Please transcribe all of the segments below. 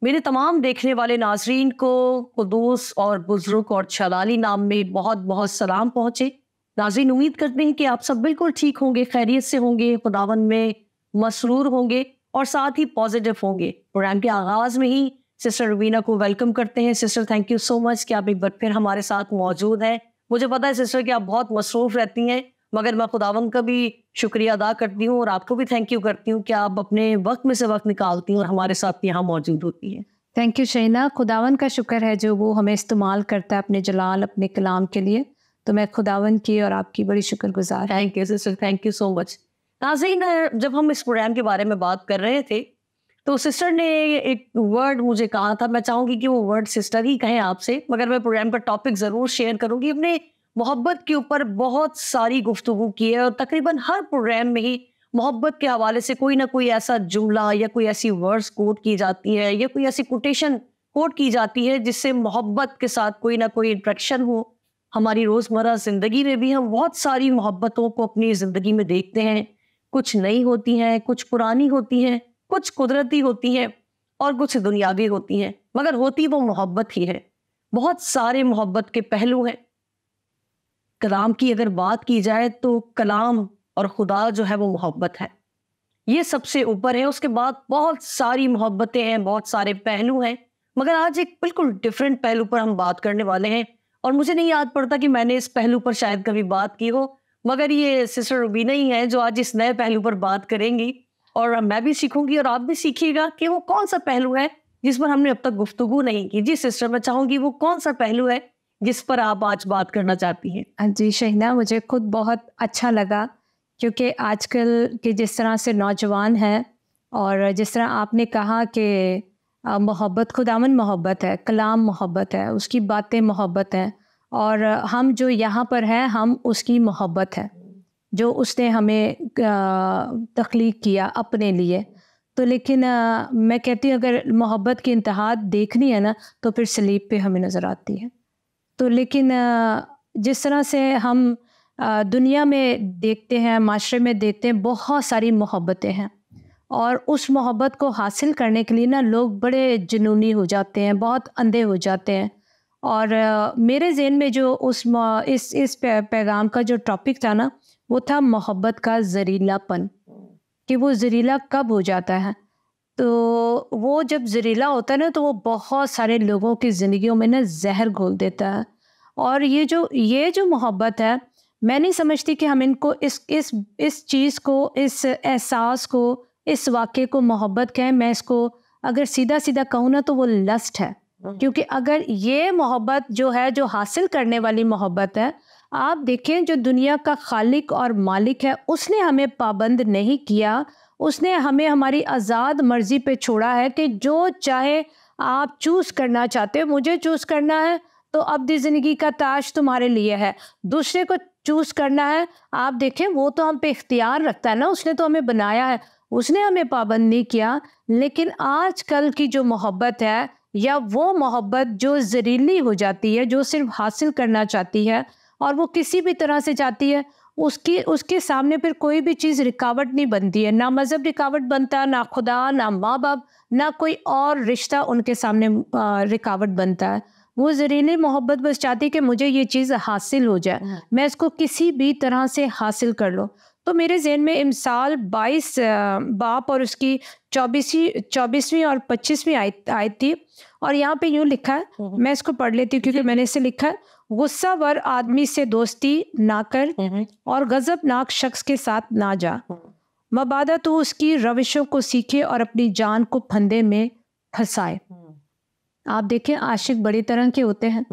मेरे तमाम देखने वाले नाजरीन को कुदूस और बुजुर्ग और छलाली नाम में बहुत बहुत सलाम पहुँचे। नाजरीन, उम्मीद करते हैं कि आप सब बिल्कुल ठीक होंगे, खैरियत से होंगे, खुदावन में मसरूर होंगे और साथ ही पॉजिटिव होंगे। प्रोग्राम के आगाज़ में ही सिस्टर रुबीना को वेलकम करते हैं। Sister, thank you so much कि आप एक बार फिर हमारे साथ मौजूद हैं। मुझे पता है सिस्टर कि आप बहुत मसरूफ़ रहती हैं, मगर मैं खुदावन का भी शुक्रिया अदा करती हूँ और आपको भी थैंक यू करती हूँ कि आप अपने वक्त में से वक्त निकालती हैं और हमारे साथ यहाँ मौजूद होती हैं। Thank you Shahina. खुदावन का शुक्र है जो वो हमें इस्तेमाल करता है अपने जलाल, अपने कलाम के लिए। तो मैं खुदावन की और आपकी बड़ी शुक्रगुजार। Thank you sister, thank you so much. नाज़रीन, जब हम इस प्रोग्राम के बारे में बात कर रहे थे तो सिस्टर ने एक वर्ड मुझे कहा था। मैं चाहूँगी कि वो वर्ड सिस्टर ही कहें आपसे, मगर मैं प्रोग्राम का टॉपिक ज़रूर शेयर करूँगी। अपने मोहब्बत के ऊपर बहुत सारी गुफ्तगू की है और तकरीबन हर प्रोग्राम में ही मोहब्बत के हवाले से कोई ना कोई ऐसा जुमला या कोई ऐसी वर्ड्स कोट की जाती है या कोई ऐसी कोटेशन कोट की जाती है जिससे मोहब्बत के साथ कोई ना कोई इंट्रैक्शन हो। हमारी रोज़मर्रा ज़िंदगी में भी हम बहुत सारी मोहब्बतों को अपनी ज़िंदगी में देखते हैं। कुछ नई होती हैं, कुछ पुरानी होती हैं, कुछ कुदरती होती हैं और कुछ दुनियावी होती हैं, मगर होती वो मोहब्बत ही है। बहुत सारे मोहब्बत के पहलू हैं। कलाम की अगर बात की जाए तो कलाम और खुदा जो है वो मोहब्बत है, ये सबसे ऊपर है। उसके बाद बहुत सारी मोहब्बतें हैं, बहुत सारे पहलू हैं, मगर आज एक बिल्कुल डिफरेंट पहलू पर हम बात करने वाले हैं। और मुझे नहीं याद पड़ता कि मैंने इस पहलू पर शायद कभी बात की हो, मगर ये सिस्टर रुबीना ही है जो आज इस नए पहलू पर बात करेंगी और मैं भी सीखूंगी और आप भी सीखिएगा कि वो कौन सा पहलू है जिस पर हमने अब तक गुफ्तगू नहीं की। जी सिस्टर, मैं चाहूंगी वो कौन सा पहलू है जिस पर आप आज बात करना चाहती हैं। जी शहीना, मुझे खुद बहुत अच्छा लगा क्योंकि आजकल के जिस तरह से नौजवान हैं और जिस तरह आपने कहा कि मोहब्बत, खुदावन मोहब्बत है, कलाम मोहब्बत है, उसकी बातें मोहब्बत हैं और हम जो यहाँ पर हैं हम उसकी मोहब्बत है जो उसने हमें तख्लीक किया अपने लिए। तो लेकिन मैं कहती हूँ अगर मोहब्बत की इंतहा देखनी है ना तो फिर सलीब पे हमें नज़र आती है। तो लेकिन जिस तरह से हम दुनिया में देखते हैं, माशरे में देखते हैं, बहुत सारी मोहब्बतें हैं और उस मोहब्बत को हासिल करने के लिए ना लोग बड़े जुनूनी हो जाते हैं, बहुत अंधे हो जाते हैं। और मेरे ज़हन में जो इस पैगाम का जो टॉपिक था ना वो था मोहब्बत का ज़हरीलापन, कि वो ज़हरीला कब हो जाता है। तो वो जब ज़हरीला होता है ना तो वो बहुत सारे लोगों की ज़िंदगियों में ना जहर घोल देता है। और ये जो मोहब्बत है, मैं नहीं समझती कि हम इनको इस चीज़ को, इस एहसास को, इस वाक़े को मोहब्बत कहें। मैं इसको अगर सीधा-सीधा कहूँ ना तो वो लस्ट है। क्योंकि अगर ये मोहब्बत जो है, जो हासिल करने वाली मोहब्बत है, आप देखें जो दुनिया का खालिक और मालिक है उसने हमें पाबंद नहीं किया, उसने हमें हमारी आज़ाद मर्ज़ी पे छोड़ा है कि जो चाहे आप चूज़ करना चाहते हो। मुझे चूज़ करना है तो अब्दी ज़िंदगी का ताज तुम्हारे लिए है, दूसरे को चूज़ करना है, आप देखें वो तो हम पे इख्तियार रखता है ना, उसने तो हमें बनाया है, उसने हमें पाबंद नहीं किया। लेकिन आजकल की जो मोहब्बत है या वो मोहब्बत जो ज़हरीली हो जाती है, जो सिर्फ हासिल करना चाहती है और वो किसी भी तरह से चाहती है, उसके सामने फिर कोई भी चीज़ रुकावट नहीं बनती है। ना मज़हब रुकावट बनता, ना खुदा, ना माँ बाप, ना कोई और रिश्ता उनके सामने रुकावट बनता है। वो ज़हरीली मोहब्बत बस चाहती है कि मुझे ये चीज़ हासिल हो जाए, मैं इसको किसी भी तरह से हासिल कर लूँ। तो मेरे ज़हन में इमसाल 22 बाप और उसकी 24वीं और 25वीं आयत थी और यहाँ पे यूँ लिखा है, मैं इसको पढ़ लेती हूँ क्योंकि मैंने इसे लिखा है। गुस्सावर आदमी से दोस्ती ना कर और गज़बनाक शख्स के साथ ना जा, मबादा तो उसकी रविशों को सीखे और अपनी जान को फंदे में फंसाए। आप देखें आशिक बड़ी तरह के होते हैं,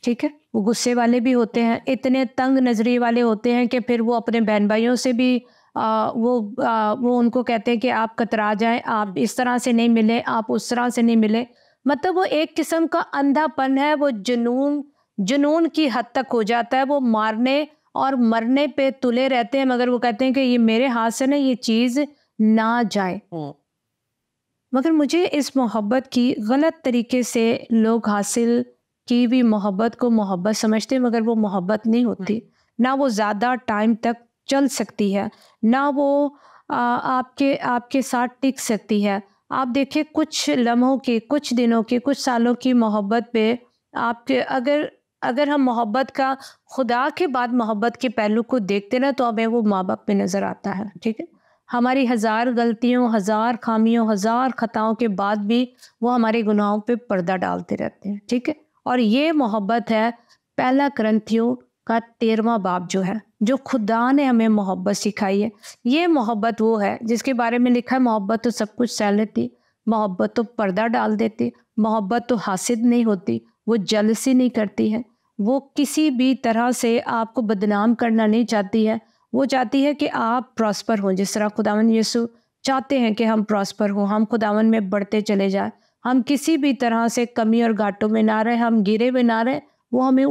ठीक है, वो गुस्से वाले भी होते हैं, इतने तंग नजरी वाले होते हैं कि फिर वो अपने बहन भाइयों से भी वो उनको कहते हैं कि आप कतरा जाएं, आप इस तरह से नहीं मिले, आप उस तरह से नहीं मिले। मतलब वो एक किस्म का अंधापन है, वो जुनून की हद तक हो जाता है। वो मारने और मरने पे तुले रहते हैं, मगर वो कहते हैं कि ये मेरे हाथ से ना ये चीज़ ना जाए। मगर मुझे इस मोहब्बत की गलत तरीके से लोग हासिल की हुई मोहब्बत को मोहब्बत समझते, मगर वो मोहब्बत नहीं होती। ना वो ज़्यादा टाइम तक चल सकती है, ना वो आपके साथ टिक सकती है। आप देखिए कुछ लम्हों की, कुछ दिनों की, कुछ सालों की मोहब्बत पे आपके अगर अगर हम मोहब्बत का खुदा के बाद मोहब्बत के पहलू को देखते ना, तो हमें वो माँ बाप में नज़र आता है। ठीक है, हमारी हज़ार गलतियों, हज़ार खामियों, हज़ार ख़ताओं के बाद भी वो हमारे गुनाहों पे पर्दा डालते रहते हैं। ठीक है, और ये मोहब्बत है पहला करंथियों का 13वां बाब जो है, जो खुदा ने हमें मोहब्बत सिखाई है। ये मोहब्बत वो है जिसके बारे में लिखा है, मोहब्बत तो सब कुछ सह लेती, मोहब्बत तो पर्दा डाल देती, मोहब्बत तो हासिद नहीं होती, वो जलसी नहीं करती है, वो किसी भी तरह से आपको बदनाम करना नहीं चाहती है। वो चाहती है कि आप प्रॉस्पर हों, जिस तरह खुदावन यीशु चाहते हैं कि हम प्रॉस्पर हों, हम खुदावन में बढ़ते चले जाएं, हम किसी भी तरह से कमी और घाटों में ना रहे, हम गिरे हुए ना रहे। वो हमें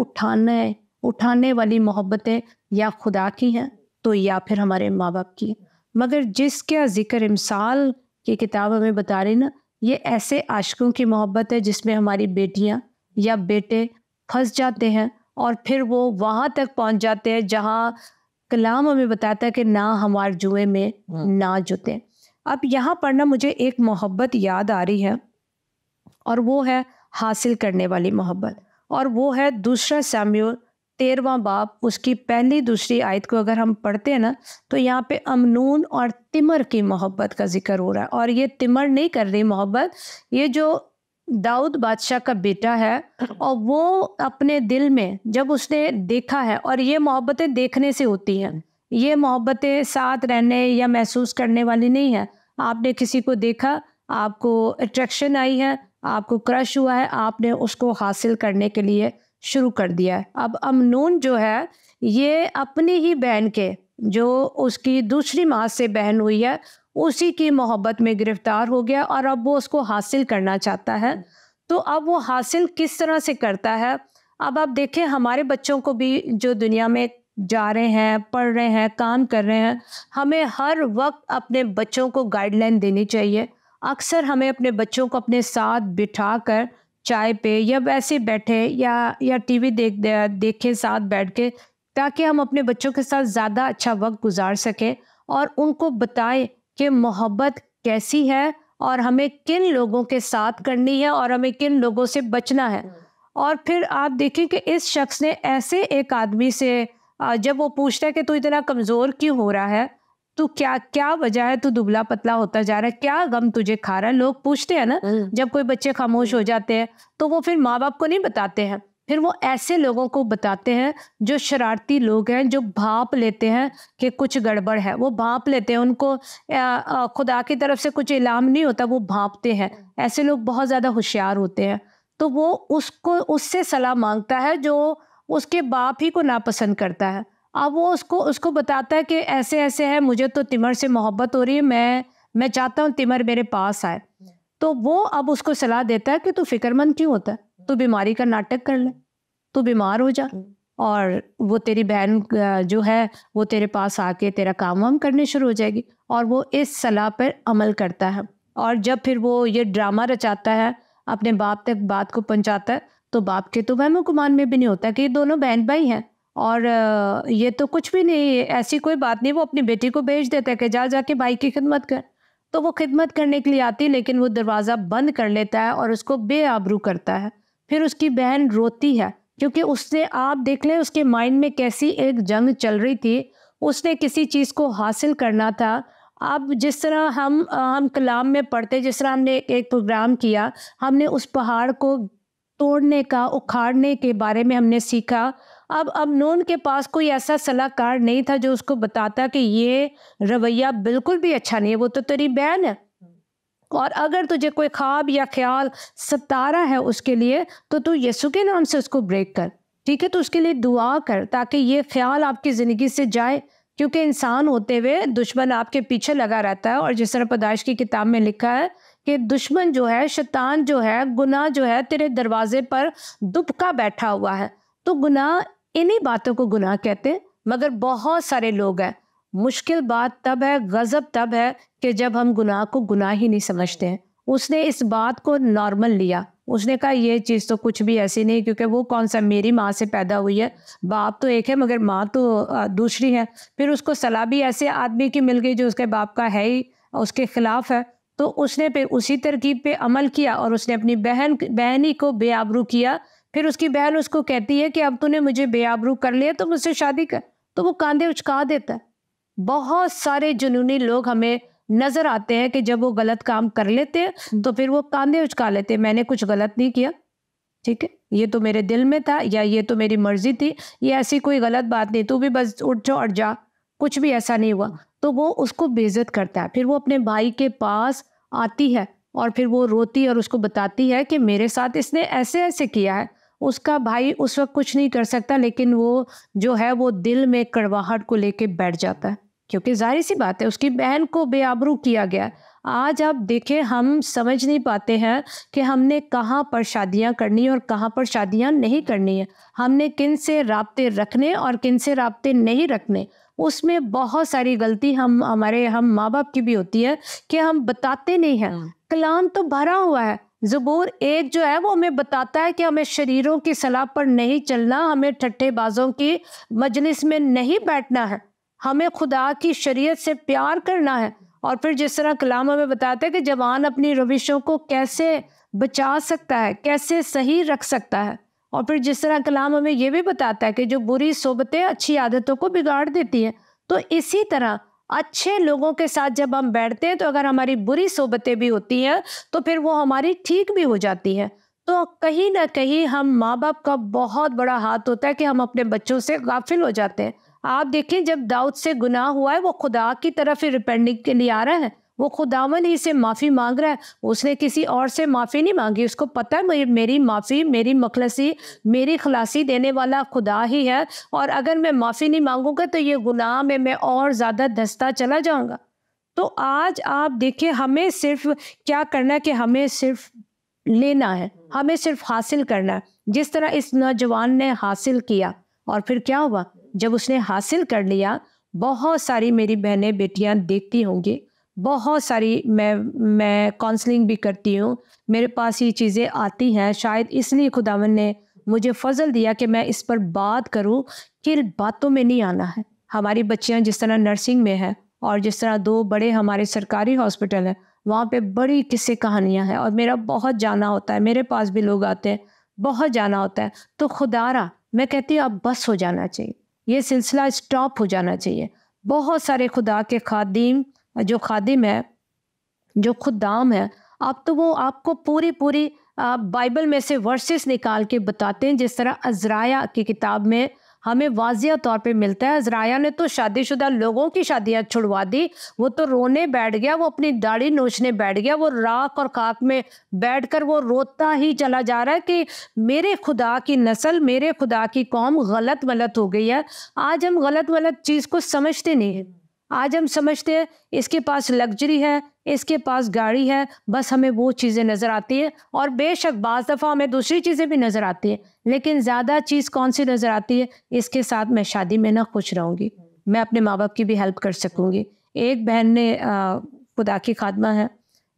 उठाने वाली मोहब्बतें या खुदा की हैं तो या फिर हमारे माँ बाप की। मगर जिसका जिक्र इमसाल की किताब हमें बता रही ना, ये ऐसे आशिकों की मोहब्बत है जिसमें हमारी बेटियां या बेटे फंस जाते हैं और फिर वो वहाँ तक पहुँच जाते हैं जहाँ कलाम हमें बताता है कि ना हमारे जुए में ना जुते। अब यहाँ पर ना मुझे एक मोहब्बत याद आ रही है, और वो है हासिल करने वाली मोहब्बत, और वो है 2 शमूएल 13वां बाब, उसकी पहली दूसरी आयत को अगर हम पढ़ते हैं ना, तो यहाँ पे अमनून और तिमर की मोहब्बत का जिक्र हो रहा है। और ये तिमर नहीं कर रही मोहब्बत, ये जो दाऊद बादशाह का बेटा है, और वो अपने दिल में जब उसने देखा है, और ये मोहब्बतें देखने से होती हैं, ये मोहब्बतें साथ रहने या महसूस करने वाली नहीं है। आपने किसी को देखा, आपको अट्रैक्शन आई है, आपको क्रश हुआ है, आपने उसको हासिल करने के लिए शुरू कर दिया है। अब अमनून जो है, ये अपनी ही बहन के, जो उसकी दूसरी माँ से बहन हुई है, उसी की मोहब्बत में गिरफ्तार हो गया और अब वो उसको हासिल करना चाहता है। तो अब वो हासिल किस तरह से करता है? अब आप देखें, हमारे बच्चों को भी जो दुनिया में जा रहे हैं, पढ़ रहे हैं, काम कर रहे हैं, हमें हर वक्त अपने बच्चों को गाइडलाइन देनी चाहिए। अक्सर हमें अपने बच्चों को अपने साथ बिठा कर चाय पे या वैसे बैठे या टीवी देखें साथ बैठ के, ताकि हम अपने बच्चों के साथ ज़्यादा अच्छा वक्त गुजार सकें और उनको बताएं कि मोहब्बत कैसी है और हमें किन लोगों के साथ करनी है और हमें किन लोगों से बचना है। और फिर आप देखिए कि इस शख्स ने ऐसे एक आदमी से, जब वो पूछता है कि तू इतना कमज़ोर क्यों हो रहा है, तू क्या वजह है, तू दुबला पतला होता जा रहा है, क्या गम तुझे खा रहा है, लोग पूछते हैं ना। जब कोई बच्चे खामोश हो जाते हैं तो वो फिर माँ बाप को नहीं बताते हैं, फिर वो ऐसे लोगों को बताते हैं जो शरारती लोग हैं, जो भांप लेते हैं कि कुछ गड़बड़ है, वो भांप लेते हैं, उनको खुदा की तरफ से कुछ इलाम नहीं होता, वो भांपते हैं। ऐसे लोग बहुत ज़्यादा होशियार होते हैं। तो वो उससे सलाह मांगता है जो उसके बाप ही को नापसंद करता है। अब वो उसको बताता है कि ऐसे ऐसे है, मुझे तो तिमर से मोहब्बत हो रही है, मैं चाहता हूँ तिमर मेरे पास आए। तो वो अब उसको सलाह देता है कि तू फिक्रमंद क्यों होता है, तू बीमारी का नाटक कर ले, तू बीमार हो जा और वो तेरी बहन जो है वो तेरे पास आके तेरा काम वाम करने शुरू हो जाएगी। और वो इस सलाह पर अमल करता है, और जब फिर वो ये ड्रामा रचाता है, अपने बाप तक बात को पहुँचाता है, तो बाप के तो वहम गुमान में भी नहीं होता कि ये दोनों बहन भाई हैं और ये तो कुछ भी नहीं, ऐसी कोई बात नहीं। वो अपनी बेटी को भेज देता है कि जाके भाई की खिदमत कर। तो वो खिदमत करने के लिए आती, लेकिन वो दरवाज़ा बंद कर लेता है और उसको बेआबरू करता है। फिर उसकी बहन रोती है, क्योंकि उसने, आप देख लें उसके माइंड में कैसी एक जंग चल रही थी। उसने किसी चीज़ को हासिल करना था। अब जिस तरह हम कलाम में पढ़ते, जिस तरह हमने एक प्रोग्राम किया, हमने उस पहाड़ को तोड़ने का, उखाड़ने के बारे में हमने सीखा। अब अमनोन के पास कोई ऐसा सलाहकार नहीं था जो उसको बताता कि ये रवैया बिल्कुल भी अच्छा नहीं है, वो तो तेरी बहन है, और अगर तुझे कोई ख्वाब या ख्याल सता रहा है उसके लिए, तो तू यीशु के नाम से उसको ब्रेक कर, ठीक है? तो उसके लिए दुआ कर ताकि ये ख्याल आपकी ज़िंदगी से जाए, क्योंकि इंसान होते हुए दुश्मन आपके पीछे लगा रहता है। और जिस तरह पैदाइश की किताब में लिखा है कि दुश्मन जो है, शैतान जो है, गुनाह जो है, तेरे दरवाजे पर दुबका बैठा हुआ है। तो गुनाह, इन्हीं बातों को गुनाह कहते हैं। मगर बहुत सारे लोग हैं, मुश्किल बात तब है, गज़ब तब है कि जब हम गुनाह को गुनाह ही नहीं समझते हैं। उसने इस बात को नॉर्मल लिया, उसने कहा ये चीज़ तो कुछ भी ऐसी नहीं, क्योंकि वो कौन सा, मेरी माँ से पैदा हुई है, बाप तो एक है मगर माँ तो दूसरी है। फिर उसको सलाह भी ऐसे आदमी की मिल गई जो उसके बाप का है ही उसके खिलाफ है। तो उसने फिर उसी तरकीब पे अमल किया और उसने अपनी बहनी को बेआबरू किया। फिर उसकी बहन उसको कहती है कि अब तूने मुझे बेआबरू कर लिया तो मुझसे शादी कर, तो वो कांधे उचका देता है। बहुत सारे जुनूनी लोग हमें नजर आते हैं कि जब वो गलत काम कर लेते हैं तो फिर वो कांधे उचका लेते हैं, मैंने कुछ गलत नहीं किया, ठीक है, ये तो मेरे दिल में था, या ये तो मेरी मर्जी थी, ये ऐसी कोई गलत बात नहीं, तू भी बस उठ जा और जा, कुछ भी ऐसा नहीं हुआ। तो वो उसको बेइज्जत करता है। फिर वो अपने भाई के पास आती है और फिर वो रोती और उसको बताती है कि मेरे साथ इसने ऐसे ऐसे किया है। उसका भाई उस वक्त कुछ नहीं कर सकता, लेकिन वो जो है वो दिल में कड़वाहट को लेके बैठ जाता है, क्योंकि जाहिर सी बात है उसकी बहन को बेआबरू किया गया। आज आप देखें, हम समझ नहीं पाते हैं कि हमने कहाँ पर शादियाँ करनी है और कहाँ पर शादियाँ नहीं करनी है, हमने किन से राब्ते रखने और किन से राब्ते नहीं रखने। उसमें बहुत सारी गलती हम माँ बाप की भी होती है कि हम बताते नहीं हैं। कलाम तो भरा हुआ है, ज़बूर 1 जो है वो हमें बताता है कि हमें शरीरों की सलाह पर नहीं चलना, हमें ठट्ठेबाजों की मजलिस में नहीं बैठना है, हमें खुदा की शरीयत से प्यार करना है। और फिर जिस तरह कलाम हमें बताता है कि जवान अपनी रविशों को कैसे बचा सकता है, कैसे सही रख सकता है। और फिर जिस तरह कलाम हमें ये भी बताता है कि जो बुरी सोबतें अच्छी आदतों को बिगाड़ देती हैं, तो इसी तरह अच्छे लोगों के साथ जब हम बैठते हैं तो अगर हमारी बुरी सोबतें भी होती हैं तो फिर वो हमारी ठीक भी हो जाती हैं। तो कहीं ना कहीं हम माँ बाप का बहुत बड़ा हाथ होता है कि हम अपने बच्चों से गाफिल हो जाते हैं। आप देखें, जब दाऊद से गुनाह हुआ है वो खुदा की तरफ ही रिपेंडिंग के लिए आ रहा है, वो खुदावन ही से माफ़ी मांग रहा है, उसने किसी और से माफ़ी नहीं मांगी। उसको पता है मेरी माफ़ी, मेरी मखलसी, मेरी खलासी देने वाला खुदा ही है, और अगर मैं माफ़ी नहीं मांगूंगा तो ये गुनाह में मैं और ज़्यादा धंसता चला जाऊंगा। तो आज आप देखिए, हमें सिर्फ क्या करना है कि हमें सिर्फ लेना है, हमें सिर्फ हासिल करना है, जिस तरह इस नौजवान ने हासिल किया। और फिर क्या हुआ, जब उसने हासिल कर लिया, बहुत सारी मेरी बहनें बेटियां देखती होंगी, बहुत सारी मैं काउंसलिंग भी करती हूँ, मेरे पास ये चीज़ें आती हैं, शायद इसलिए खुदावन ने मुझे फजल दिया कि मैं इस पर बात करूँ कि बातों में नहीं आना है। हमारी बच्चियाँ जिस तरह नर्सिंग में हैं और जिस तरह 2 बड़े हमारे सरकारी हॉस्पिटल हैं, वहाँ पे बड़ी किस्से कहानियाँ हैं और मेरा बहुत जाना होता है, मेरे पास भी लोग आते हैं, बहुत जाना होता है। तो खुदारा, मैं कहती हूँ अब बस हो जाना चाहिए, ये सिलसिला स्टॉप हो जाना चाहिए। बहुत सारे खुदा के खादिम, जो खादिम है, जो खुदाम है, अब तो वो आपको पूरी बाइबल में से वर्सेस निकाल के बताते हैं। जिस तरह अज़राया की किताब में हमें वाज़िया तौर पे मिलता है, अज़राया ने तो शादीशुदा लोगों की शादियां छुड़वा दी, वो तो रोने बैठ गया, वो अपनी दाढ़ी नोचने बैठ गया, वो राख और खाक में बैठकर वो रोता ही चला जा रहा है कि मेरे खुदा की नस्ल, मेरे खुदा की कौम गलत हो गई है। आज हम गलत चीज़ को समझते नहीं हैं। आज हम समझते हैं इसके पास लग्जरी है, इसके पास गाड़ी है, बस हमें वो चीज़ें नज़र आती हैं, और बेशक बाज़ दफ़ा हमें दूसरी चीज़ें भी नज़र आती हैं, लेकिन ज़्यादा चीज़ कौन सी नज़र आती है, इसके साथ मैं शादी में ना खुश रहूँगी, मैं अपने माँ बाप की भी हेल्प कर सकूँगी। एक बहन ने खुदा की खादमा है,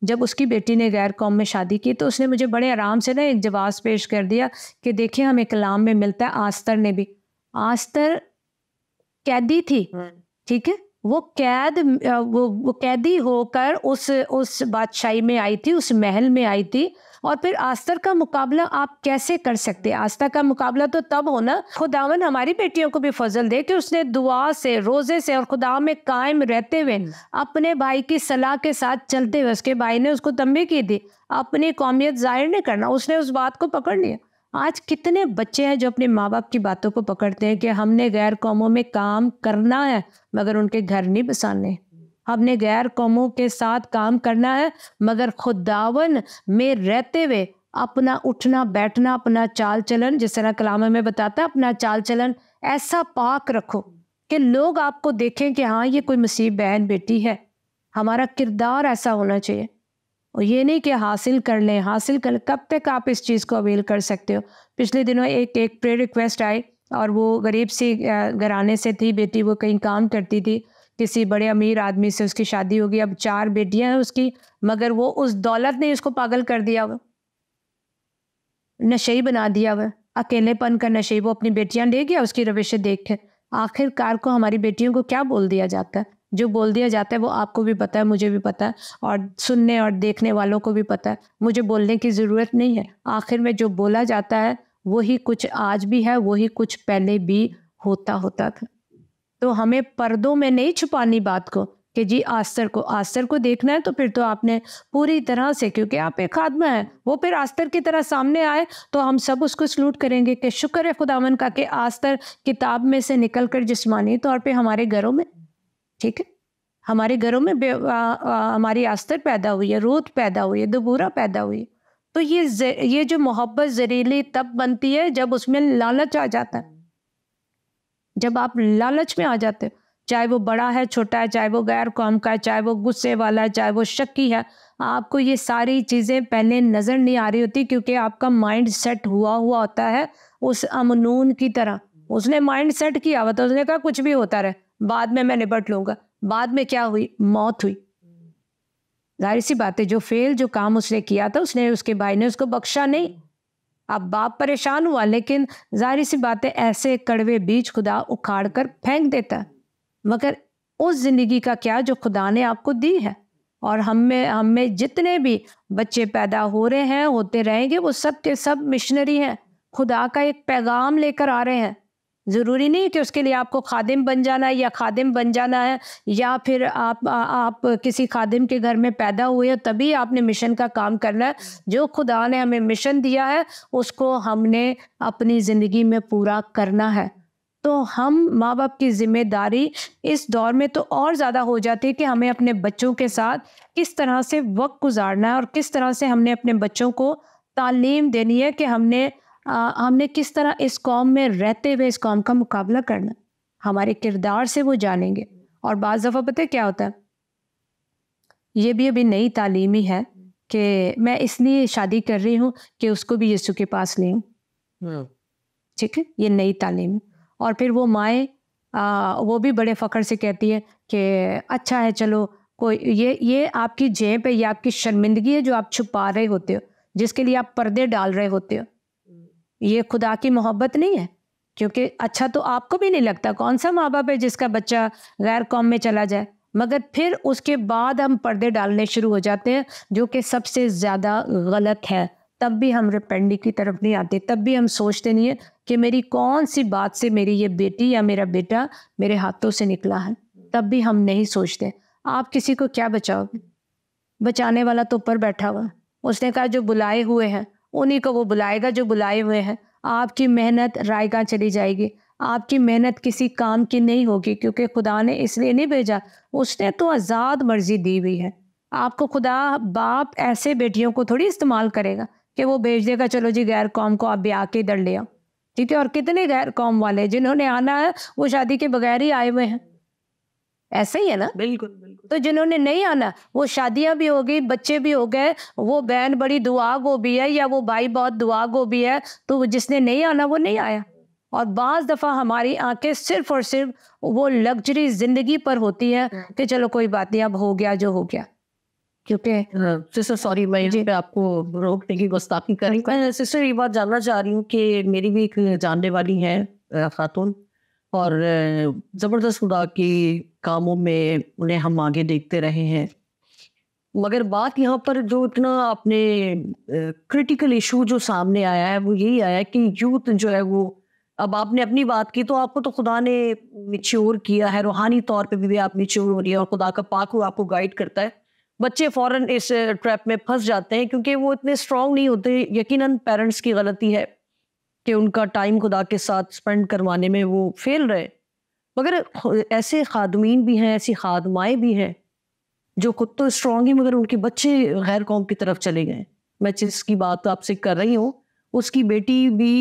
जब उसकी बेटी ने गैर कौम में शादी की तो उसने मुझे बड़े आराम से ना एक जवाब पेश कर दिया कि देखिए, हमें कलाम में मिलता है, आस्तर ने भी, आस्तर कैदी थी, ठीक है, वो कैदी होकर उस बादशाही में आई थी, उस महल में आई थी, और फिर आस्तर का मुकाबला आप कैसे कर सकते हैं? आस्तर का मुकाबला तो तब होना, खुदावन हमारी बेटियों को भी फजल दे कि उसने दुआ से, रोजे से और खुदा में कायम रहते हुए, अपने भाई की सलाह के साथ चलते हुए, उसके भाई ने उसको तंबी की थी, अपनी कौमियत जाहिर नहीं करना, उसने उस बात को पकड़ लिया। आज कितने बच्चे हैं जो अपने माँ बाप की बातों को पकड़ते हैं कि हमने गैर कौमों में काम करना है मगर उनके घर नहीं बसाने, हमने गैर कौमों के साथ काम करना है मगर खुदावन में रहते हुए अपना उठना बैठना, अपना चाल चलन, जिस तरह कलाम में बताता है, अपना चाल चलन ऐसा पाक रखो कि लोग आपको देखें कि हाँ, ये कोई मसीह बहन बेटी है। हमारा किरदार ऐसा होना चाहिए, और ये नहीं कि हासिल कर लें, हासिल कर, कब तक आप इस चीज़ को अवेल कर सकते हो। पिछले दिनों एक प्रे रिक्वेस्ट आई, और वो गरीब सी घराने से थी बेटी, वो कहीं काम करती थी, किसी बड़े अमीर आदमी से उसकी शादी होगी, अब 4 बेटियां हैं उसकी, मगर वो उस दौलत ने उसको पागल कर दिया, हुआ नशेई बना दिया, हुआ अकेलेपन का नशे, वो अपनी बेटियां ले गया उसकी रविशें देख के। आखिरकार को हमारी बेटियों को क्या बोल दिया जाता है? जो बोल दिया जाता है वो आपको भी पता है, मुझे भी पता है, और सुनने और देखने वालों को भी पता है। मुझे बोलने की ज़रूरत नहीं है। आखिर में जो बोला जाता है वही कुछ आज भी है, वही कुछ पहले भी होता था। तो हमें पर्दों में नहीं छुपानी बात को कि जी आस्तर को देखना है तो फिर तो आपने पूरी तरह से, क्योंकि आप एक खादमा है, वो फिर आस्तर की तरह सामने आए तो हम सब उसको सलूट करेंगे कि शुक्र है खुदावन का कि आस्तर किताब में से निकल कर जिस्मानी तौर पे हमारे घरों में, ठीक है, हमारे घरों में हमारी आस्तर पैदा हुई है, रूत पैदा हुई है, दबूरा पैदा हुई है। तो ये जो मोहब्बत जहरीली तब बनती है जब उसमें लालच आ जाता है, जब आप लालच में आ जाते हो, चाहे वो बड़ा है छोटा है, चाहे वो गैर कौम का है, चाहे वो गुस्से वाला है, चाहे वो शक्की है, आपको ये सारी चीज़ें पहले नज़र नहीं आ रही होती क्योंकि आपका माइंड सेट हुआ होता है उस अमनून की तरह। उसने माइंड सेट किया हुआ था, उसने कहा कुछ भी होता रहे, बाद में मैं निपट लूँगा। बाद में क्या हुई? मौत हुई। जाहिर सी बात है, जो काम उसने किया था उसके भाई ने उसको बख्शा नहीं। अब बाप परेशान हुआ, लेकिन जाहिर सी बात है ऐसे कड़वे बीज खुदा उखाड़ कर फेंक देता है। मगर उस जिंदगी का क्या जो खुदा ने आपको दी है। और हम में जितने भी बच्चे पैदा हो रहे हैं, होते रहेंगे, वो सब के सब मिशनरी हैं, खुदा का एक पैगाम लेकर आ रहे हैं। ज़रूरी नहीं कि उसके लिए आपको खादिम बन जाना है या खादिम बन जाना है, या फिर आप किसी खादिम के घर में पैदा हुए हो तभी आपने मिशन का काम करना है। जो खुदा ने हमें मिशन दिया है उसको हमने अपनी ज़िंदगी में पूरा करना है। तो हम माँ बाप की ज़िम्मेदारी इस दौर में तो और ज़्यादा हो जाती है कि हमें अपने बच्चों के साथ किस तरह से वक्त गुजारना है और किस तरह से हमने अपने बच्चों को तालीम देनी है कि हमने किस तरह इस कौम में रहते हुए इस कौम का मुकाबला करना। हमारे किरदार से वो जानेंगे। और बाज़ दफ़ा पता है क्या होता है, ये भी अभी नई तालीम ही है कि मैं इसलिए शादी कर रही हूँ कि उसको भी यीशु के पास ले आऊं। ठीक है, ये नई तालीम। और फिर वो माएँ वो भी बड़े फ़ख्र से कहती है कि अच्छा है, चलो कोई ये आपकी जेब है, ये आपकी शर्मिंदगी है जो आप छुपा रहे होते हो, जिसके लिए आप पर्दे डाल रहे होते हो। ये खुदा की मोहब्बत नहीं है, क्योंकि अच्छा तो आपको भी नहीं लगता। कौन सा माँ बाप है जिसका बच्चा गैर कौम में चला जाए? मगर फिर उसके बाद हम पर्दे डालने शुरू हो जाते हैं, जो कि सबसे ज़्यादा गलत है। तब भी हम रिपेंडी की तरफ नहीं आते, तब भी हम सोचते नहीं है कि मेरी कौन सी बात से मेरी ये बेटी या मेरा बेटा मेरे हाथों से निकला है। तब भी हम नहीं सोचते। आप किसी को क्या बचाओगे? बचाने वाला तो ऊपर बैठा हुआ है। उसने कहा जो बुलाए हुए हैं उन्हीं को वो बुलाएगा जो बुलाए हुए हैं। आपकी मेहनत रायगा चली जाएगी, आपकी मेहनत किसी काम की नहीं होगी, क्योंकि खुदा ने इसलिए नहीं भेजा, उसने तो आज़ाद मर्जी दी हुई है आपको। खुदा बाप ऐसे बेटियों को थोड़ी इस्तेमाल करेगा कि वो भेज देगा चलो जी गैर कौम को आप ब्याह के इधर ले आओ, ठीक है। और कितने गैर कौम वाले जिन्होंने आना है वो शादी के बगैर ही आए हुए हैं, ऐसे ही है ना? बिल्कुल बिल्कुल। तो जिन्होंने नहीं आना वो शादियां भी हो गई, बच्चे भी हो गए, वो बहन बड़ी दुआ गो भी है या वो भाई बहुत दुआ गो भी है, तो जिसने नहीं आना वो नहीं आया। और बाज़ दफ़ा हमारी आंखें सिर्फ और सिर्फ वो लग्जरी जिंदगी पर होती है कि चलो कोई बात नहीं, अब हो गया जो हो गया। क्योंकि सिस्टर सॉरी मैं यहाँ पे आपको रोकने की गुस्ताखी करी। मैं सिस्टर ये बात जानना चाह रही हूँ कि मेरी भी एक जानने वाली है खातून, और ज़बरदस्त खुदा की कामों में उन्हें हम आगे देखते रहे हैं। मगर बात यहाँ पर जो इतना आपने क्रिटिकल इशू जो सामने आया है वो यही आया है कि यूथ जो है वो, अब आपने अपनी बात की तो आपको तो खुदा ने मिच्योर किया है, रूहानी तौर पे भी आप मिच्योर हो रही है और खुदा का पाक आपको गाइड करता है। बच्चे फौरन इस ट्रैप में फंस जाते हैं क्योंकि वो इतने स्ट्रांग नहीं होते। यकीनन पेरेंट्स की गलती है कि उनका टाइम खुदा के साथ स्पेंड करवाने में वो फेल रहे। मगर ऐसे खादमीन भी हैं, ऐसी खादमाएँ भी हैं जो खुद तो स्ट्रांग ही मगर उनके बच्चे गैर कौम की तरफ चले गए। मैं जिसकी बात आपसे कर रही हूँ उसकी बेटी भी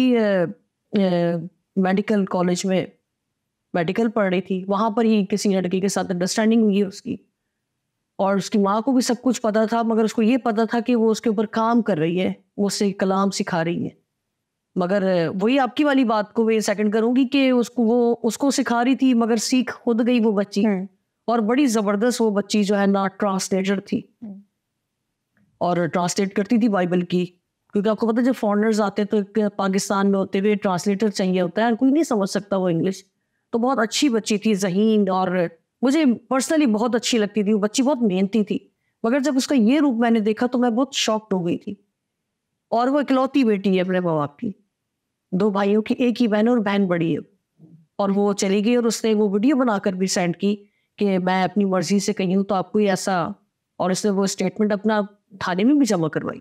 मेडिकल कॉलेज में मेडिकल पढ़ रही थी, वहाँ पर ही किसी लड़के के साथ अंडरस्टैंडिंग हुई है उसकी, और उसकी माँ को भी सब कुछ पता था, मगर उसको ये पता था कि वो उसके ऊपर काम कर रही है, वो उससे कलाम सिखा रही है। मगर वही आपकी वाली बात को मैं सेकंड करूंगी कि उसको सिखा रही थी मगर सीख खुद गई वो बच्ची, और बड़ी ज़बरदस्त वो बच्ची जो है ना ट्रांसलेटर थी और ट्रांसलेट करती थी बाइबल की, क्योंकि आपको पता है जब फॉरेनर्स आते हैं तो पाकिस्तान में होते हुए ट्रांसलेटर चाहिए होता है, कोई नहीं समझ सकता वो इंग्लिश। तो बहुत अच्छी बच्ची थी, ज़हीन और मुझे पर्सनली बहुत अच्छी लगती थी, वो बच्ची बहुत मेहनती थी, मगर जब उसका ये रूप मैंने देखा तो मैं बहुत शॉक्ड हो गई थी। और वो इकलौती बेटी है अपने माँ बाप की, 2 भाइयों की, एक ही बहन और बहन बड़ी है। और वो चली गई और उसने वो वीडियो बनाकर भी सेंड की कि मैं अपनी मर्जी से कही हूँ तो आपको ही ऐसा, और उसने वो स्टेटमेंट अपना थाने में भी जमा करवाई।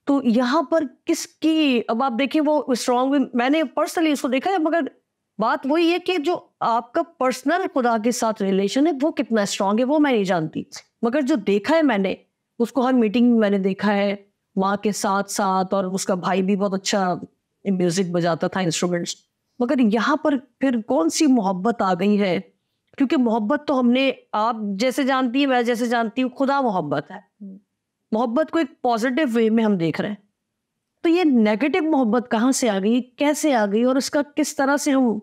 तो यहाँ पर किसकी, अब आप देखिए वो स्ट्रॉन्ग, मैंने पर्सनली उसको देखा है, मगर बात वही है कि जो आपका पर्सनल खुदा के साथ रिलेशन है वो कितना स्ट्रांग है वो मैं नहीं जानती, मगर जो देखा है मैंने उसको हर मीटिंग में मैंने देखा है माँ के साथ साथ, और उसका भाई भी बहुत अच्छा म्यूजिक बजाता था, इंस्ट्रूमेंट्स। मगर यहाँ पर फिर कौन सी मोहब्बत आ गई है, क्योंकि मोहब्बत तो हमने, आप जैसे जानती है मैं जैसे जानती हूँ, खुदा मोहब्बत है। मोहब्बत को एक पॉजिटिव वे में हम देख रहे हैं, तो ये नेगेटिव मोहब्बत कहाँ से आ गई, कैसे आ गई, और इसका किस तरह से हम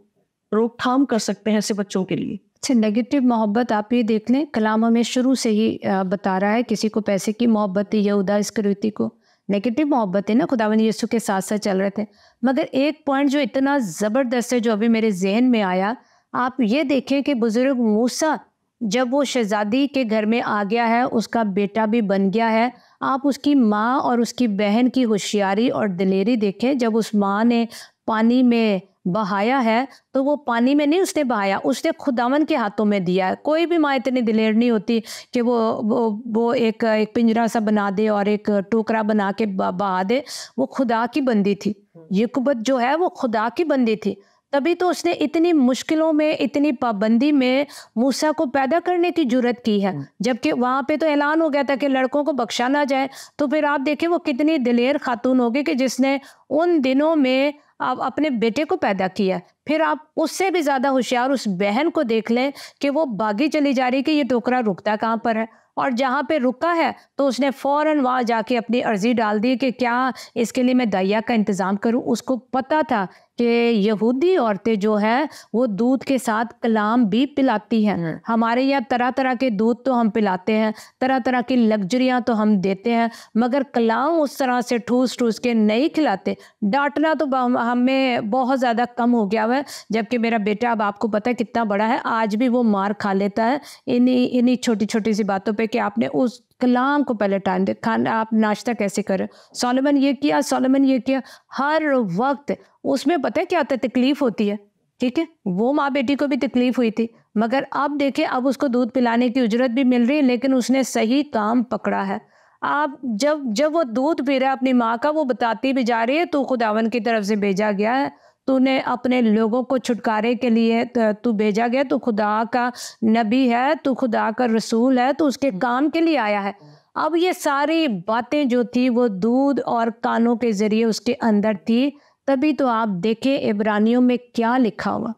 रोकथाम कर सकते हैं ऐसे बच्चों के लिए? अच्छा, नेगेटिव मोहब्बत आप ये देख लें, कलाम हमें शुरू से ही बता रहा है, किसी को पैसे की मोहब्बत थी, यहूदा इस्करियोती को नेगेटिव मोहब्बत है ना, खुदावंद यीशु के साथ साथ चल रहे थे। मगर एक पॉइंट जो इतना ज़बरदस्त है, जो अभी मेरे जहन में आया, आप ये देखें कि बुजुर्ग मूसा जब वो शहजादी के घर में आ गया है, उसका बेटा भी बन गया है, आप उसकी माँ और उसकी बहन की होशियारी और दिलेरी देखें। जब उस माँ ने पानी में बहाया है तो वो पानी में नहीं उसने बहाया, उसने खुदावन के हाथों में दिया है। कोई भी माँ इतनी दिलेर नहीं होती कि वो एक पिंजरा सा बना दे और एक टोकरा बना के बहा दे। वो खुदा की बंदी थी, याकूब जो है वो खुदा की बंदी थी, तभी तो उसने इतनी मुश्किलों में, इतनी पाबंदी में मूसा को पैदा करने की जुर्रत की है, जबकि वहाँ पे तो ऐलान हो गया था कि लड़कों को बख्शा ना जाए। तो फिर आप देखें वो कितनी दिलेर खातून होगी कि जिसने उन दिनों में आप अपने बेटे को पैदा किया। फिर आप उससे भी ज़्यादा होशियार उस बहन को देख लें कि वो भागी चली जा रही कि ये टोकरा रुकता कहाँ पर है, और जहाँ पे रुका है तो उसने फ़ौरन वहाँ जाके अपनी अर्जी डाल दी कि क्या इसके लिए मैं दैया का इंतज़ाम करूँ। उसको पता था कि यहूदी औरतें जो है वो दूध के साथ कलाम भी पिलाती हैं। हमारे यहाँ तरह तरह के दूध तो हम पिलाते हैं, तरह तरह की लग्जरियाँ तो हम देते हैं, मगर कलाम उस तरह से ठूस ठूस के नहीं खिलाते। डांटना तो हमें बहुत ज़्यादा कम हो गया है, जबकि मेरा बेटा, अब आपको पता है कितना बड़ा है, आज भी वो मार खा लेता है इन्हीं छोटी छोटी सी बातों पे कि आपने उस कलाम को पहले टाइम दे, खाना आप नाश्ता कैसे करें, सोलोमन ये किया, सोलोमन ये किया, हर वक्त उसमें पता है क्या होता है, तकलीफ होती है। ठीक है, वो माँ बेटी को भी तकलीफ हुई थी, मगर अब देखें, अब उसको दूध पिलाने की उजरत भी मिल रही है, लेकिन उसने सही काम पकड़ा है। आप जब वो दूध पी रहा है अपनी माँ का, वो बताती भी जा रही है, तू खुदावन की तरफ से भेजा गया है, तूने अपने लोगों को छुटकारे के लिए तू भेजा गया, तू खुदा का नबी है, तू खुदा का रसूल है, तू उसके काम के लिए आया है। अब ये सारी बातें जो थी वो दूध और कानों के जरिए उसके अंदर थी। तभी तो आप देखें इब्रानियों में क्या लिखा हुआ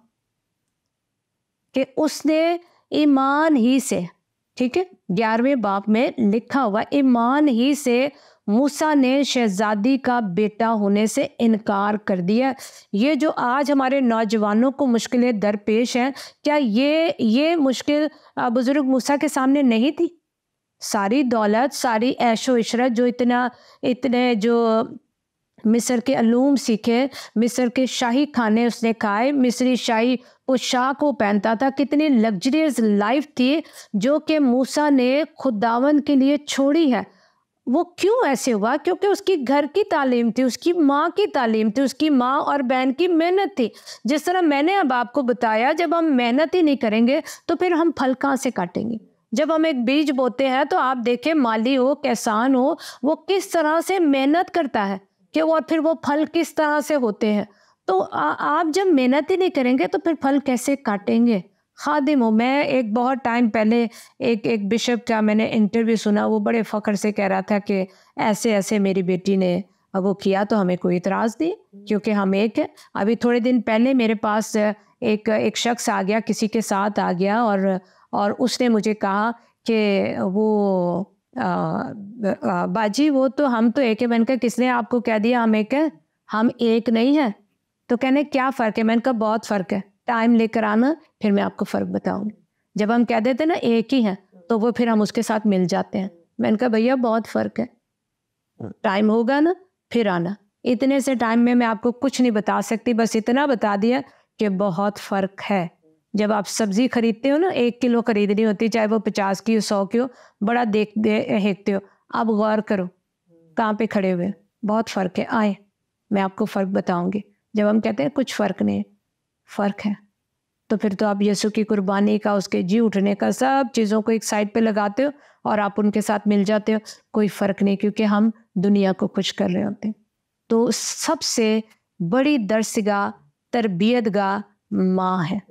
कि उसने ईमान ही से, ठीक है, 11वें बाब में लिखा हुआ, ईमान ही से मूसा ने शहजादी का बेटा होने से इनकार कर दिया। ये जो आज हमारे नौजवानों को मुश्किलें दरपेश हैं, क्या ये मुश्किल बुजुर्ग मूसा के सामने नहीं थी? सारी दौलत, सारी ऐशो इशरत, जो इतने जो मिस्र के अलूम सीखे, मिस्र के शाही खाने उसने खाए, मिस्री शाही पोशाक वो पहनता था, कितनी लग्जरियस लाइफ थी जो कि मूसा ने खुदावन के लिए छोड़ी है। वो क्यों ऐसे हुआ? क्योंकि उसकी घर की तालीम थी, उसकी माँ की तालीम थी, उसकी माँ और बहन की मेहनत थी। जिस तरह मैंने अब आपको बताया, जब हम मेहनत ही नहीं करेंगे तो फिर हम फल कहाँ से काटेंगे? जब हम एक बीज बोते हैं तो आप देखें, माली हो, किसान हो, वो किस तरह से मेहनत करता है कि वो, और फिर वो फल किस तरह से होते हैं। तो आप जब मेहनत ही नहीं करेंगे तो फिर फल कैसे काटेंगे? खादिम हो, मैं एक बहुत टाइम पहले एक बिशप का मैंने इंटरव्यू सुना, वो बड़े फ़ख्र से कह रहा था कि ऐसे ऐसे मेरी बेटी ने वो किया तो हमें कोई इतराज़ नहीं, क्योंकि हम एक है। अभी थोड़े दिन पहले मेरे पास एक शख्स आ गया, किसी के साथ आ गया, और उसने मुझे कहा कि वो बाजी, वो तो हम तो एक है। मैंने कहा किसने आपको कह दिया हम एक है? हम एक नहीं है। तो कहने क्या फ़र्क है? मैंने कहा बहुत फ़र्क है, टाइम लेकर आना, फिर मैं आपको फ़र्क बताऊंगी। जब हम कह देते ना एक ही हैं, तो वो फिर हम उसके साथ मिल जाते हैं। मैंने कहा भैया बहुत फ़र्क है, टाइम होगा ना फिर आना। इतने से टाइम में मैं आपको कुछ नहीं बता सकती, बस इतना बता दिया कि बहुत फ़र्क है। जब आप सब्जी खरीदते हो ना, 1 किलो खरीदनी होती है, चाहे वो 50 की हो, 100 की हो, बड़ा देखते हो। आप गौर करो कहाँ पे खड़े हुए, बहुत फ़र्क है। आए मैं आपको फ़र्क बताऊंगी। जब हम कहते हैं कुछ फ़र्क नहीं, फ़र्क है, तो फिर तो आप यीशु की कुर्बानी का, उसके जी उठने का, सब चीज़ों को एक साइड पे लगाते हो और आप उनके साथ मिल जाते हो। कोई फ़र्क नहीं, क्योंकि हम दुनिया को खुश कर रहे होते हैं। तो सबसे बड़ी दर्शगाह, तरबियतगाह माँ है।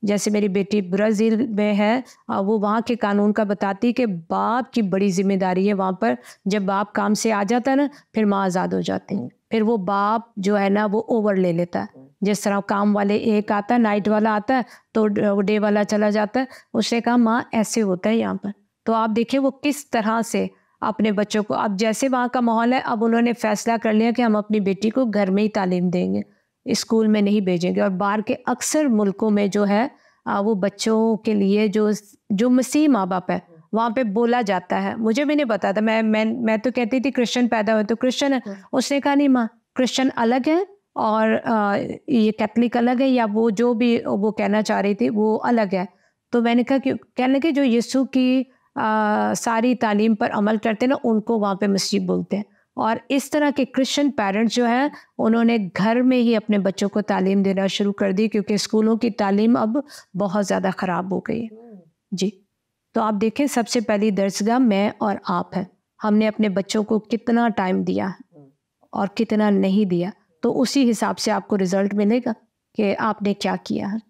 जैसे मेरी बेटी ब्राज़ील में है, वो वहाँ के कानून का बताती है कि बाप की बड़ी ज़िम्मेदारी है वहाँ पर। जब बाप काम से आ जाता है ना, फिर माँ आज़ाद हो जाती है। फिर वो बाप जो है ना, वो ओवर ले लेता है। जिस तरह काम वाले एक आता है, नाइट वाला आता है, तो डे वाला चला जाता है। उसने कहा माँ ऐसे होता है यहाँ पर। तो आप देखिए वो किस तरह से अपने बच्चों को, अब जैसे वहाँ का माहौल है, अब उन्होंने फैसला कर लिया कि हम अपनी बेटी को घर में ही तालीम देंगे, स्कूल में नहीं भेजेंगे। और बाहर के अक्सर मुल्कों में जो है वो बच्चों के लिए जो मसीह माँ बाप है, वहाँ पे बोला जाता है। मुझे भी नहीं पता था, मैं तो कहती थी क्रिश्चियन पैदा हुए तो क्रिश्चियन है। उसने कहा नहीं माँ, क्रिश्चियन अलग है और ये कैथलिक अलग है, या वो जो भी वो कहना चाह रही थी वो अलग है। तो मैंने कहा कि कहने लगे जो यीशु की सारी तालीम पर अमल करते हैं ना, उनको वहाँ पे मसीह बोलते हैं। और इस तरह के क्रिश्चियन पेरेंट्स जो हैं, उन्होंने घर में ही अपने बच्चों को तालीम देना शुरू कर दी, क्योंकि स्कूलों की तालीम अब बहुत ज़्यादा ख़राब हो गई है। जी, तो आप देखें सबसे पहली दर्सगाह मैं और आप हैं। हमने अपने बच्चों को कितना टाइम दिया और कितना नहीं दिया, तो उसी हिसाब से आपको रिजल्ट मिलेगा कि आपने क्या किया है।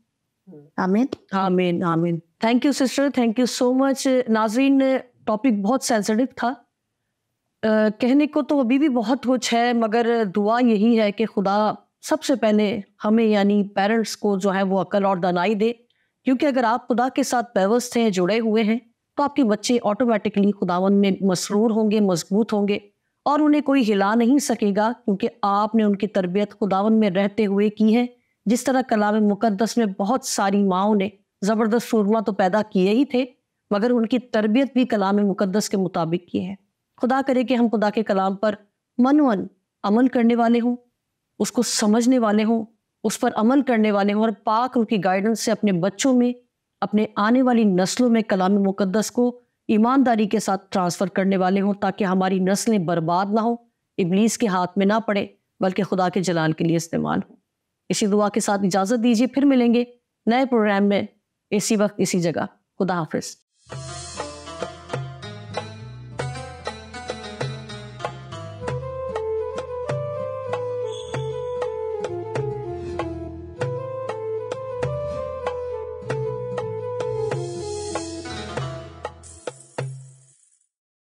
आमीन आमीन आमीन। Thank you sister, thank you so much. नाज़रीन, टॉपिक बहुत सेंसिटिव था। कहने को तो अभी भी बहुत कुछ है, मगर दुआ यही है कि खुदा सबसे पहले हमें यानी पेरेंट्स को जो है वो अकल और दानाई दे, क्योंकि अगर आप खुदा के साथ पैवस्त हैं, जुड़े हुए हैं, तो आपके बच्चे ऑटोमेटिकली खुदावन में मसरूर होंगे, मजबूत होंगे और उन्हें कोई हिला नहीं सकेगा, क्योंकि आपने उनकी तरबियत खुदावन में रहते हुए की है। जिस तरह कलाम मुकद्दस में बहुत सारी माओं ने ज़बरदस्त सूरमा तो पैदा किए ही थे, मगर उनकी तरबियत भी कलाम मुकद्दस के मुताबिक की है। खुदा करे कि हम खुदा के कलाम पर मनवन अमल करने वाले हों, उसको समझने वाले हों, उस पर अमल करने वाले हों और पाक उनकी गाइडेंस से अपने बच्चों में, अपने आने वाली नस्लों में कलाम मुकद्दस को ईमानदारी के साथ ट्रांसफ़र करने वाले हों, ताकि हमारी नस्लें बर्बाद ना हो, इब्लीस के हाथ में ना पड़े, बल्कि खुदा के जलाल के लिए इस्तेमाल हो। इसी दुआ के साथ इजाज़त दीजिए, फिर मिलेंगे नए प्रोग्राम में, इसी वक्त इसी जगह। खुदा हाफिज़।